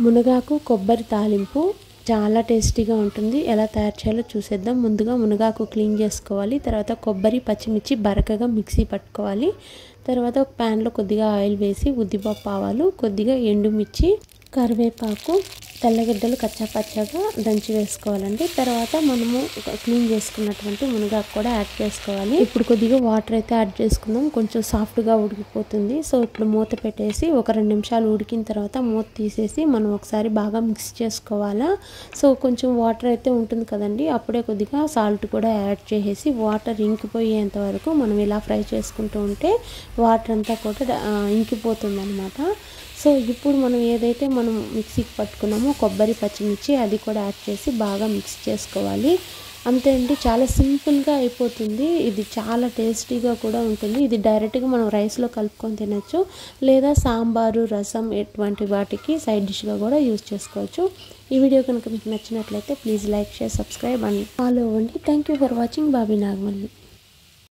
మునగాకు కొబ్బరి తాలింపు చాలా టేస్టీగా ఉంటుంది. ఎలా తయారు చేయాలో చూసేద్దాం. ముందుగా మునగాకు క్లీన్ చేసుకోవాలి. తర్వాత కొబ్బరి పచ్చిమిర్చి బరకగా మిక్సీ పట్టుకోవాలి. తర్వాత ఒక ప్యాన్లో కొద్దిగా ఆయిల్ వేసి ఉద్దిపప్పు ఆవాలు, కొద్దిగా ఎండుమిర్చి, కరివేపాకు, తెల్లగడ్డలు కచ్చాపచ్చాగా దంచి వేసుకోవాలండి. తర్వాత మనము క్లీన్ చేసుకున్నటువంటి మునగాకు కూడా యాడ్ చేసుకోవాలి. ఇప్పుడు కొద్దిగా వాటర్ అయితే యాడ్ చేసుకుందాం. కొంచెం సాఫ్ట్గా ఉడికిపోతుంది. సో ఇప్పుడు మూత పెట్టేసి ఒక 2 నిమిషాలు ఉడికిన తర్వాత మూత తీసేసి మనం ఒకసారి బాగా మిక్స్ చేసుకోవాలా. సో కొంచెం వాటర్ అయితే ఉంటుంది కదండి, అప్పుడే కొద్దిగా సాల్ట్ కూడా యాడ్ చేసేసి వాటర్ ఇంకిపోయేంత వరకు మనం ఇలా ఫ్రై చేసుకుంటూ ఉంటే వాటర్ అంతా కూడా ఇంకిపోతుంది అనమాట. సో ఇప్పుడు మనం ఏదైతే మనం మిక్సీకి పట్టుకున్నామో కొబ్బరి పచ్చిమిర్చి అది కూడా యాడ్ చేసి బాగా మిక్స్ చేసుకోవాలి. అంతే అండి, చాలా సింపుల్గా అయిపోతుంది. ఇది చాలా టేస్టీగా కూడా ఉంటుంది. ఇది డైరెక్ట్గా మనం రైస్లో కలుపుకొని తినచ్చు, లేదా సాంబారు, రసం ఎటువంటి వాటికి సైడ్ డిష్గా కూడా యూజ్ చేసుకోవచ్చు. ఈ వీడియో కనుక మీకు నచ్చినట్లయితే please like, share, subscribe and follow అవ్వండి. Thank you for watching. Bobby Nagamalli.